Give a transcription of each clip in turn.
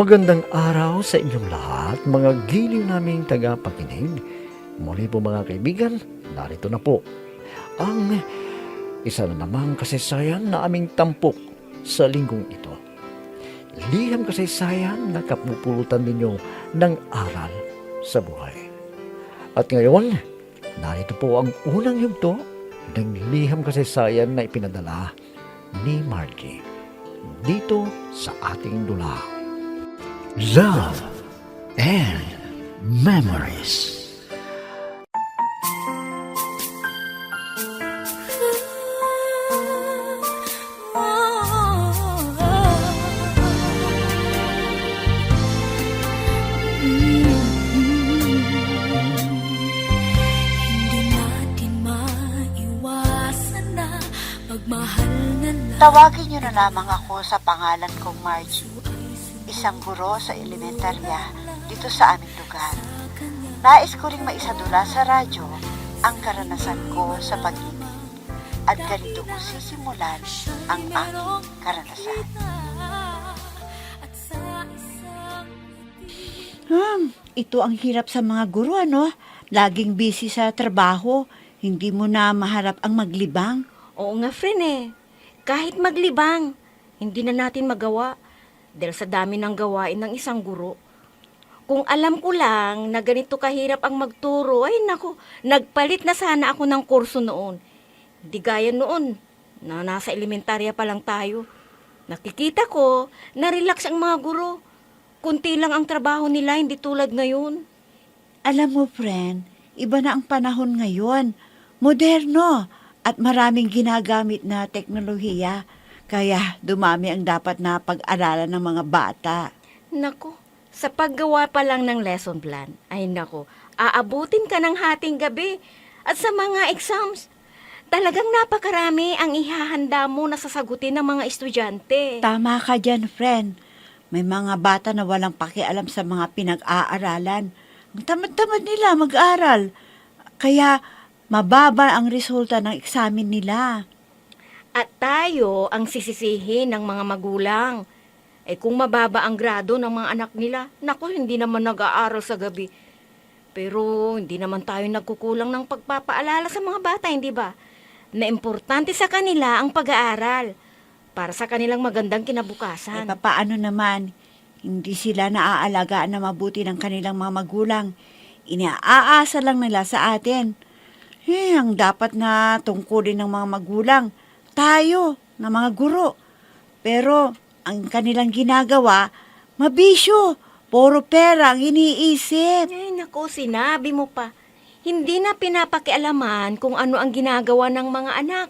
Magandang araw sa inyong lahat, mga giliw naming tagapakinig. Muli po mga kaibigan, narito na po ang isa na namang kasaysayan na aming tampok sa linggong ito. Liham kasaysayan na kapupulutan ninyo ng aral sa buhay. At ngayon, narito po ang unang yugto ng liham kasaysayan na ipinadala ni Margie dito sa ating dula. Love and Memories. Tawagin niyo na lamang ako sa pangalan kong Margie, isang guro sa elementarya dito sa aming lugar. Nais ko ring maisadula sa radyo ang karanasan ko sa pag-ibig at ganito ko sisimulan ang aking karanasan. Ito ang hirap sa mga guro, ano? Laging busy sa trabaho, hindi mo na maharap ang maglibang. Oo nga, friend eh. Kahit maglibang, hindi na natin magawa dahil sa dami ng gawain ng isang guro. Kung alam ko lang na ganito kahirap ang magturo, ay naku, nagpalit na sana ako ng kurso noon. Hindi gaya noon na nasa elementarya pa lang tayo. Nakikita ko na relax ang mga guro. Kunti lang ang trabaho nila, hindi tulad ngayon. Alam mo, friend, iba na ang panahon ngayon. Moderno at maraming ginagamit na teknolohiya. Kaya dumami ang dapat na pag-aralan ng mga bata. Naku, sa paggawa pa lang ng lesson plan, ay naku, aabutin ka ng hating gabi. At sa mga exams, talagang napakarami ang ihahanda mo na sasagutin ng mga estudyante. Tama ka dyan, friend. May mga bata na walang pakialam sa mga pinag-aaralan. Ang tamad-tamad nila mag-aral. Kaya mababa ang resulta ng eksamen nila. At tayo ang sisisihin ng mga magulang. Kung mababa ang grado ng mga anak nila, naku, hindi naman nag-aaral sa gabi. Pero hindi naman tayo nagkukulang ng pagpapaalala sa mga bata, hindi ba? Na importante sa kanila ang pag-aaral para sa kanilang magandang kinabukasan. Paano naman? Hindi sila naaalagaan na mabuti ng kanilang mga magulang. Iniaasa lang nila sa atin. Ang dapat na tungkulin ng mga magulang, tayo, na mga guro. Pero ang kanilang ginagawa, mabisyo, puro pera ang iniisip. Ay, naku, sinabi mo pa. Hindi na pinapakialaman kung ano ang ginagawa ng mga anak.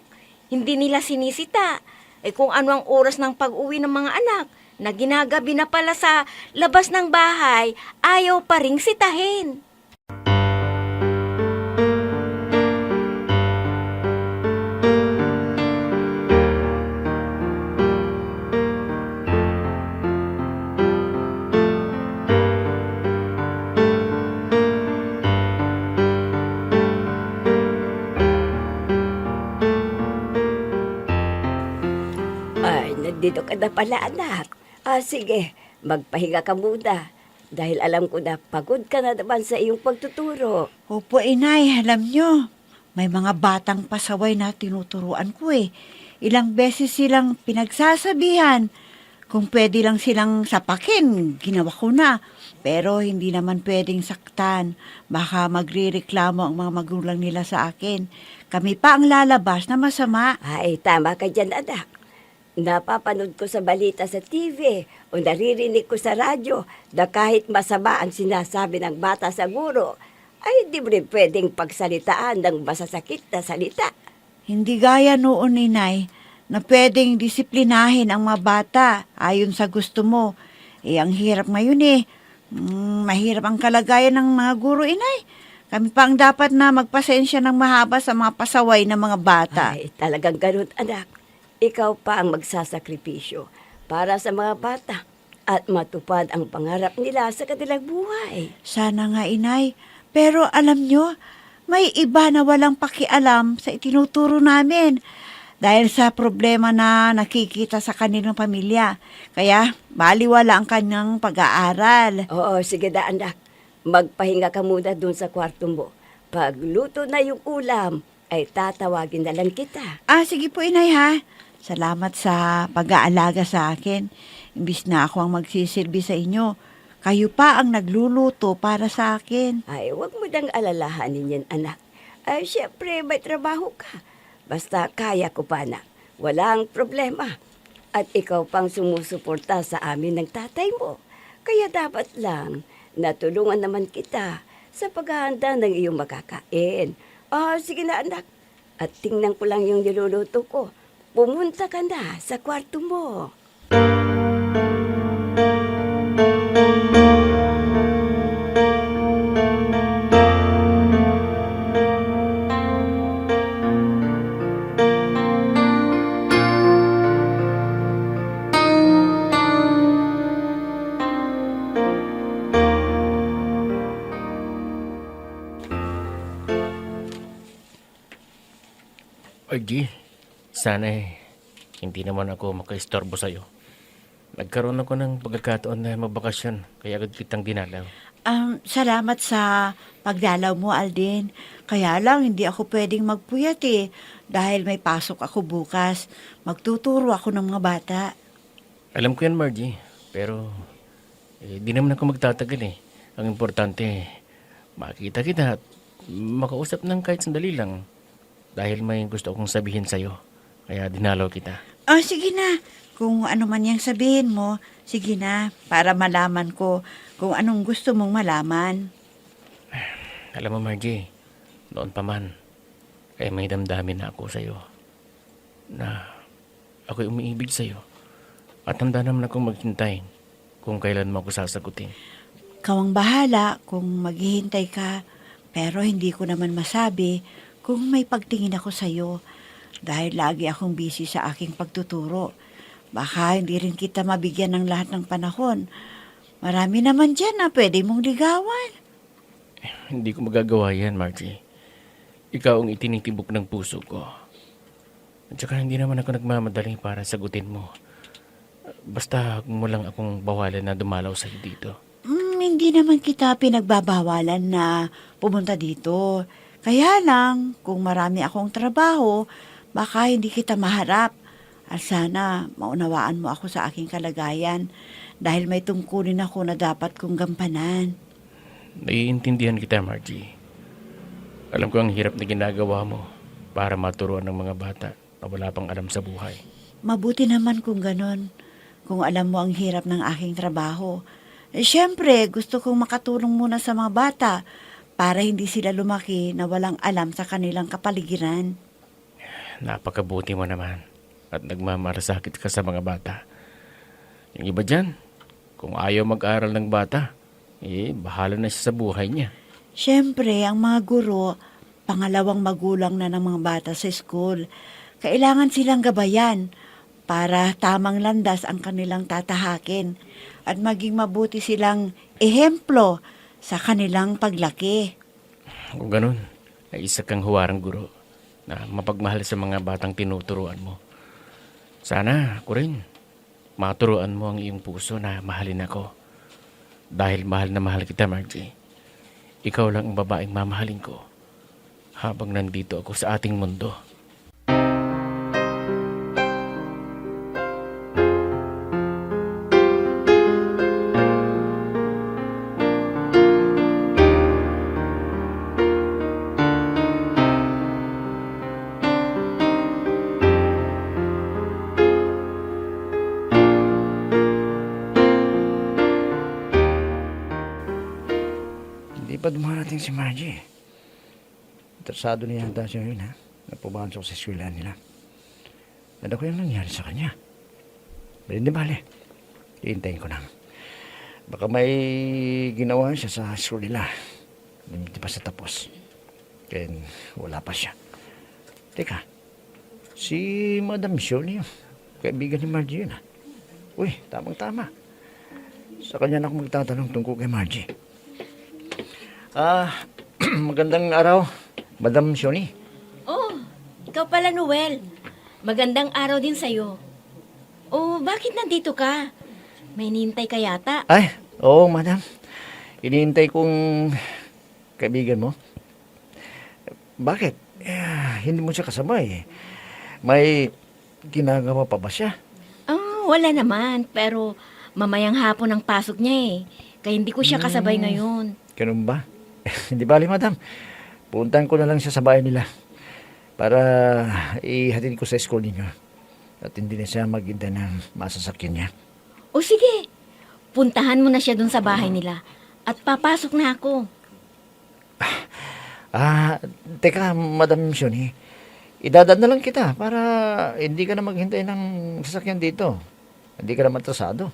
Hindi nila sinisita. Kung ano ang oras ng pag-uwi ng mga anak, na ginagabi na pala sa labas ng bahay, ayaw pa ring sitahin. Ay, nandito ka na pala, anak. Sige, magpahinga ka muna. Dahil alam ko na pagod ka na naman sa iyong pagtuturo. Opo, inay, alam nyo, may mga batang pasaway na tinuturuan ko eh. Ilang beses silang pinagsasabihan. Kung pwede lang silang sapakin, ginawa ko na. Pero hindi naman pwedeng saktan. Baka magrereklamo ang mga magulang nila sa akin. Kami pa ang lalabas na masama. Ay, tama ka dyan, anak. Napapanood ko sa balita sa TV o naririnig ko sa radyo na kahit masama ang sinasabi ng bata sa guro, ay di mo rin pwedeng pagsalitaan ng masasakit na salita. Hindi gaya noon, inay, na pwedeng disiplinahin ang mga bata ayon sa gusto mo. Ang hirap ngayon eh. Mahirap ang kalagayan ng mga guro, inay. Kami pa ang dapat na magpasensya ng mahaba sa mga pasaway ng mga bata. Ay, talagang ganun, anak. Ikaw pa ang magsasakripisyo para sa mga bata at matupad ang pangarap nila sa kanilang buhay. Sana nga, inay. Pero alam nyo, may iba na walang pakialam sa itinuturo namin. dahil sa problema na nakikita sa kanilang pamilya. Kaya baliwala ang kanyang pag-aaral. Oo, sige na anak. Magpahinga ka muna dun sa kwarto mo. Pag luto na yung ulam, ay tatawagin na lang kita. Sige po, inay, ha. Salamat sa pag-aalaga sa akin. Imbis na ako ang magsisilbi sa inyo, kayo pa ang nagluluto para sa akin. Ay, wag mo nang alalahanin yan, anak. Ay, syempre, may trabaho ka. Basta kaya ko pa, anak. Walang problema. At ikaw pang sumusuporta sa amin ng tatay mo. Kaya dapat lang, natulungan naman kita sa paghahanda ng iyong makakain. Sige na, anak. At tingnan ko lang yung niluluto ko. Pumunta ka na sa kwarto mo. G, sana hindi naman ako makaistorbo sa'yo. Nagkaroon ako ng pagkakataon na magbakasyon, kaya agad kitang dinalaw. Salamat sa pagdalaw mo, Alden. Kaya lang, hindi ako pwedeng magpuyat dahil may pasok ako bukas. Magtuturo ako ng mga bata. Alam ko yan, Margie, pero di naman ako magtatagal Ang importante, makita kita at makausap ng kahit sandali lang. Dahil may gusto akong sabihin sa'yo, kaya dinalaw kita. Sige na. Kung ano man yung sabihin mo, sige na, para malaman ko kung anong gusto mong malaman. Alam mo, Margie, noon pa man, kaya may damdamin na ako sa'yo. Na ako'y umiibig sa'yo. At handa naman akong maghintay kung kailan mo ako sasagutin. Kawang bahala kung maghihintay ka, pero hindi ko naman masabi kung may pagtingin ako sa'yo dahil lagi akong busy sa aking pagtuturo. Baka hindi rin kita mabigyan ng lahat ng panahon. Marami naman dyan na pwede mong ligawan. Hindi ko magagawa yan, Margie. Ikaw ang itinitibok ng puso ko. At saka hindi naman ako nagmamadali para sagutin mo. Basta huwag mo lang akong bawalan na dumalaw sa'yo dito. Hindi naman kita pinagbabawalan na pumunta dito. Kaya lang, kung marami akong trabaho, baka hindi kita maharap. At sana maunawaan mo ako sa aking kalagayan dahil may tungkulin ako na dapat kong gampanan. Naiintindihan kita, Margie. Alam ko ang hirap na ginagawa mo para maturuan ng mga bata na wala pang alam sa buhay. Mabuti naman kung ganon. Kung alam mo ang hirap ng aking trabaho. Siyempre, gusto kong makatulong muna sa mga bata para hindi sila lumaki na walang alam sa kanilang kapaligiran. Napakabuti mo naman at nagmamarasakit ka sa mga bata. Yung iba dyan, kung ayaw mag-aral ng bata, bahala na siya sa buhay niya. Siyempre, ang mga guro, pangalawang magulang na ng mga bata sa school. Kailangan silang gabayan para tamang landas ang kanilang tatahakin at maging mabuti silang ehemplo sa kanilang paglaki. Kung ganun, ay isa kang huwarang guro na mapagmahal sa mga batang tinuturuan mo. Sana ako rin maturuan mo ang iyong puso na mahalin ako. Dahil mahal na mahal kita, Margie. Ikaw lang ang babaeng mamahalin ko habang nandito ako sa ating mundo. Hindi pa dumarating si Margie. Interesado na yata siya yun, ha? Napumasok sa eskwelahan nila. Ano ko yung nangyari sa kanya? Hindi bale. Iintayin ko lang. Baka may ginawa siya sa school nila. Hindi pa sa tapos. Kaya wala pa siya. Teka, si Madam Shirley, kaibigan ni Margie yun, ha? Uy, tamang-tama. Sa kanya na ako magtatanong tungkol kay Margie. Magandang araw, Madam Shoni. Oh, ikaw pala, Noel. Magandang araw din sa'yo. Oh, bakit nandito ka? May nintay ka yata. Ay, oo, madam. Iniintay kong kaibigan mo. Bakit? Hindi mo siya kasabay. May ginagawa pa ba siya? Oh, wala naman. Pero mamayang hapon ang pasok niya eh. Kaya hindi ko siya kasabay ngayon. Ganun ba? Hindi bali, madam. Puntahan ko na lang siya sa bahay nila para ihatid ko sa school ninyo. At hindi na siya maghintay ng masasakyan niya. O sige, puntahan mo na siya dun sa bahay nila. At papasok na ako. Teka, Madam Shoni. Idadaan na lang kita para hindi ka na maghintay ng sasakyan dito. Hindi ka na matrasado.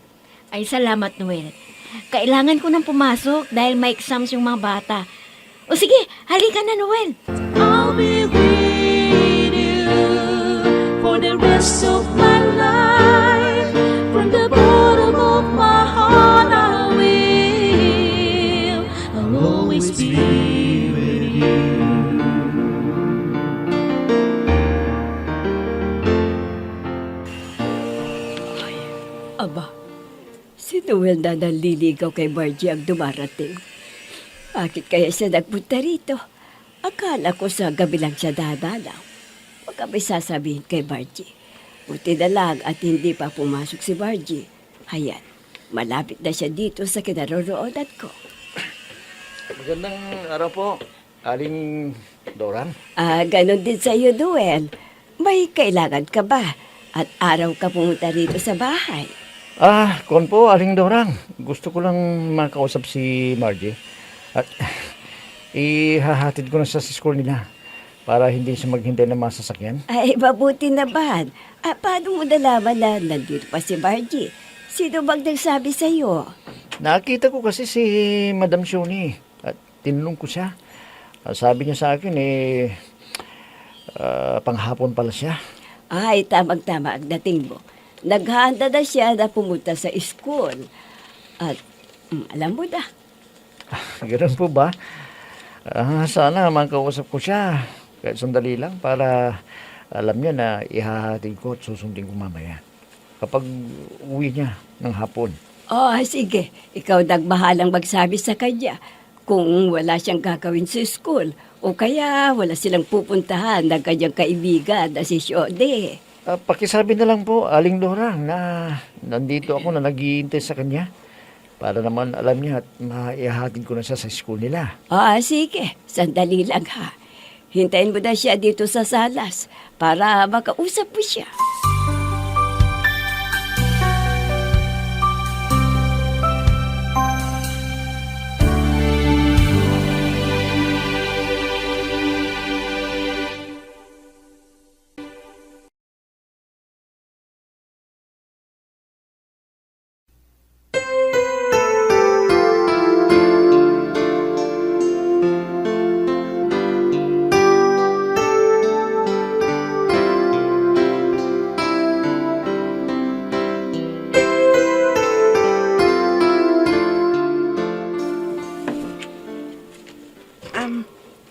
Ay, salamat, Noel. Kailangan ko nang pumasok dahil may exams yung mga bata. O sige, halika na, Noel. I'll be with you for the rest of my life. From the bottom of my heart, I will. I'll always be with you. Aba, si Noel na naliligaw kay Margie ang dumarating. Bakit kaya siya nagpunta rito? Akala ko sa gabi lang siya dadalaw. Huwag kami sasabihin kay Margie. Buti na lang at hindi pa pumasok si Margie. Hayan, malapit na siya dito sa kinaroroonan ko. Magandang araw po, Aling Doran. Ganon din sa iyo, Noel. May kailangan ka ba? At araw ka pumunta rito sa bahay. Kon po, Aling Dorang. Gusto ko lang makausap si Margie. At ihahatid ko na siya sa school nila para hindi siya maghintay ng mga sasakyan. Ay, mabuti naman. Paano mo nalaman na nandito pa si Margie? Sino bang nagsabi sa iyo? Nakita ko kasi si Madam Shoni at tinanong ko siya. Sabi niya sa akin panghapon pala siya. Ay, tamang-tama ang dating mo. Naghahanda na siya na pumunta sa school. At alam mo na. Ganun po ba? Sana makausap ko siya. Kahit sandali lang para alam niya na ihahatid ko at susundin ko mamaya. Kapag uwi niya ng hapon. Sige. Ikaw nagbahalang magsabi sa kanya kung wala siyang gagawin sa school o kaya wala silang pupuntahan ng kanyang kaibigan na si Shode. Pakisabi na lang po, Aling Dorang, na nandito ako na naghihintay sa kanya. Para naman alam niya at maihahatid ko na siya sa school nila. Sige. Sandali lang ha. Hintayin mo na siya dito sa salas para makausap mo siya.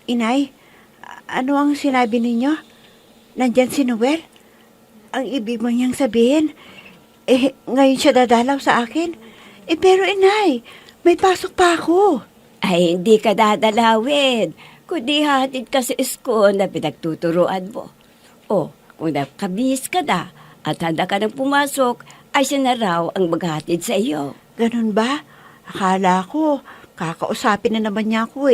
Inay, ano ang sinabi ninyo? Nandyan si Noel? Ang ibig mo niyang sabihin, ngayon siya dadalaw sa akin? Pero inay, may pasok pa ako. Ay, hindi ka dadalawin. Kundi hatid ka sa school na pinagtuturuan mo. Kung nakabihis ka na at handa ka nang pumasok, ay siya na raw ang maghatid sa iyo. Ganun ba? Akala ko, kakausapin na naman niya ako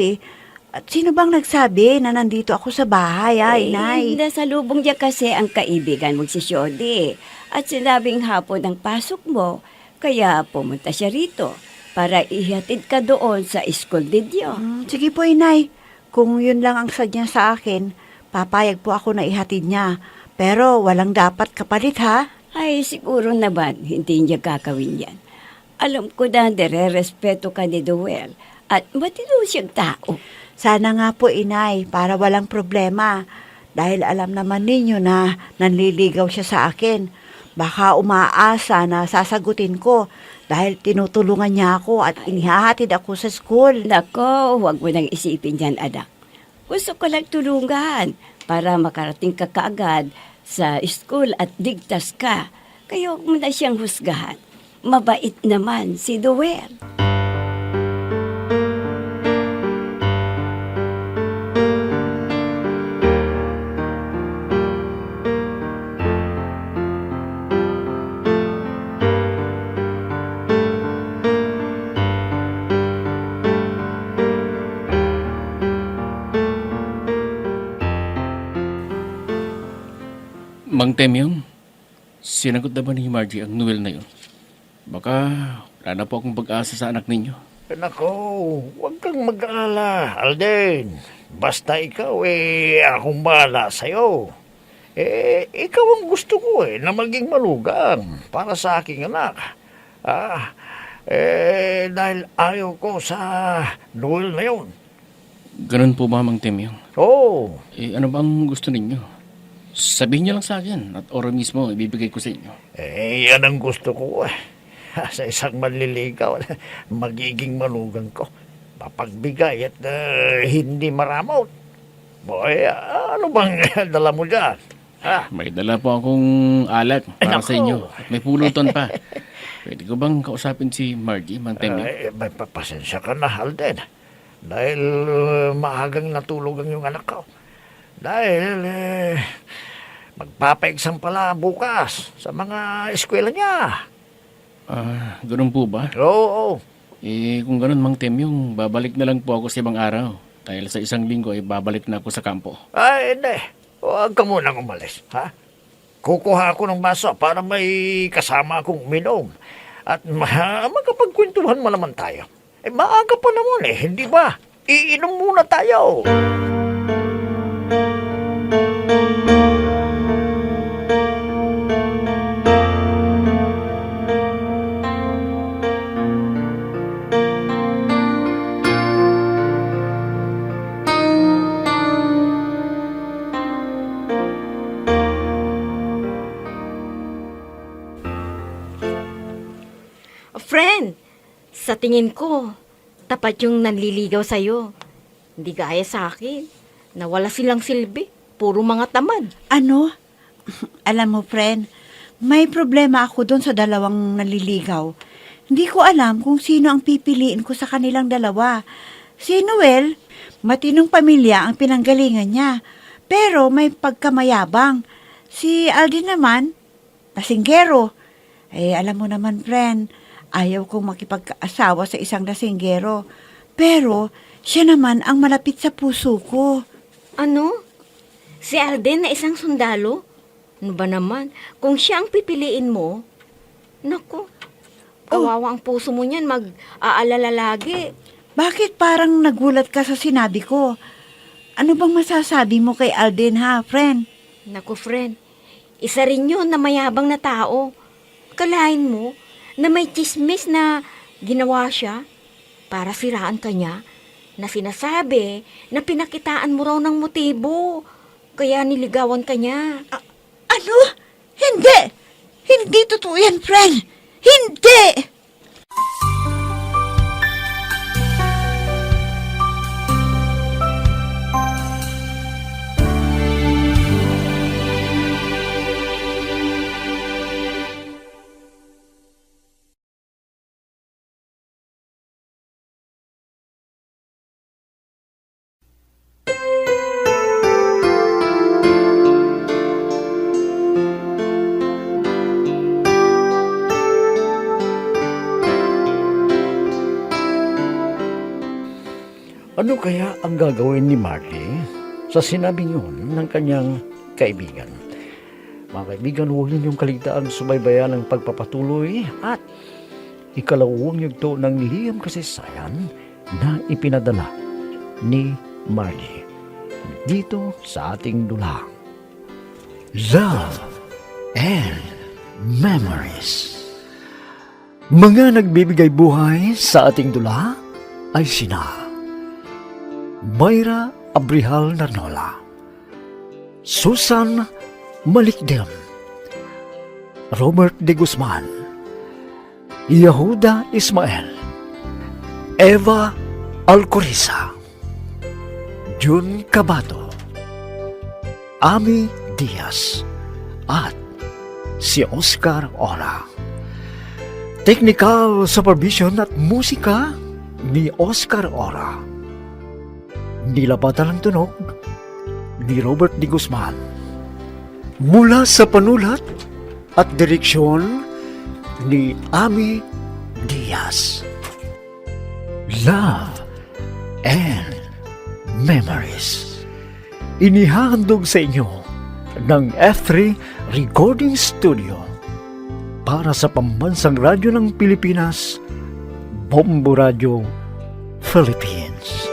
At sino bang nagsabi na nandito ako sa bahay, inay? Nasa lubong niya kasi ang kaibigan mo si Shodi. At sinabing hapon ang pasok mo, kaya pumunta siya rito para ihatid ka doon sa school ninyo. Sige po, inay. Kung yun lang ang sadya sa akin, papayag po ako na ihatid niya. Pero walang dapat kapalit, ha? Ay, siguro naman hindi niya gagawin yan. Alam ko na nire-respeto ka ni Noel at matino siyang tao. Sana nga po, inay, para walang problema. Dahil alam naman ninyo na nanliligaw siya sa akin. Baka umaasa na sasagutin ko dahil tinutulungan niya ako at inihahatid ako sa school. Nako, huwag mo nang isipin yan, anak. Gusto ko lang tulungan para makarating ka kaagad sa school at ligtas ka. Kaya huwag mo na siyang husgahan. Mabait naman si Duwer. Mang Temyong, sinagot na ba ni Margie ang Noel na yun? Baka wala na po akong pag-asa sa anak ninyo. Nako, huwag kang mag-alala, Alden. Basta ikaw, akong bahala sa'yo. Ikaw ang gusto ko na maging malugang para sa aking anak. Dahil ayaw ko sa Noel na yun. Ganun po ba, Mang Temyong? Oo, Ano bang gusto ninyo? Sabihin niyo lang sa akin at oro mismo ibibigay ko sa inyo. yan ang gusto ko Sa isang manliligaw, magiging malugang ko. Papagbigay at hindi maramot. Boy, ano bang dala mo dyan? May dala po akong alak para sa Nako. inyo at may pulutan pa. Pwede ko bang kausapin si Margie, Mang Temyong? May papasensya ka na, Alden. Dahil maagang natulog ang iyong anak ko. Dahil magpapaexam pala bukas sa mga eskwela niya. Ganun po ba? Oo. Kung ganun, Mang Temyong, babalik na lang po ako sa ibang araw. Dahil sa isang linggo ay babalik na ako sa kampo. Hindi. Huwag ka munang umalis, ha? Kukuha ako ng baso para may kasama akong uminom. At magkapagkwentuhan mo naman tayo. Maaga pa naman hindi ba? Iinom muna tayo. Friend, sa tingin ko, tapat yung nanliligaw sa'yo. Hindi gaya sa akin, na wala silang silbi, puro mga tamad. Ano? Alam mo, friend, may problema ako doon sa dalawang naliligaw. Hindi ko alam kung sino ang pipiliin ko sa kanilang dalawa. Si Noel, matinong pamilya ang pinanggalingan niya, pero may pagkamayabang. Si Alden naman, lasinggero. Alam mo naman, friend, ayaw kong makipag-asawa sa isang lasinggero. Pero, siya naman ang malapit sa puso ko. Ano? Si Alden na isang sundalo? Ano ba naman? Kung siya ang pipiliin mo, naku, kawawa ang puso mo niyan, mag-aalala lagi. Bakit parang nagulat ka sa sinabi ko? Ano bang masasabi mo kay Alden, ha, friend? Naku, friend, isa rin yun na mayabang na tao. Kalahin mo na may chismis na ginawa siya para siraan ka niya, na sinasabi na pinakitaan mo raw ng motibo, kaya niligawan ka niya. Ano? Hindi! Hindi totoo yan, friend! Hindi! Ano kaya ang gagawin ni Margie sa sinabing yun ng kanyang kaibigan? Mga kaibigan, huwag ninyong kaligtaan subaybayan ang pagpapatuloy at ikalawang yugto ng liham kasaysayan na ipinadala ni Margie dito sa ating dulang. Love and Memories. Mga nagbibigay buhay sa ating dula ay sina Mayra Abrihal Narnola, Susan Malikdem, Robert de Guzman, Yehuda Ismael, Eva Alcoriza, Jun Cabato, Ami Diaz, at si Oscar Ora. Technical supervision at musika ni Oscar Ora. Nilapatan ng tunog ni Robert D. Guzman. Mula sa panulat at direksyon ni Ami Diaz. Love and Memories. Inihahandog sa inyo ng F3 Recording Studio para sa Pambansang Radyo ng Pilipinas, Bombo Radio, Philippines.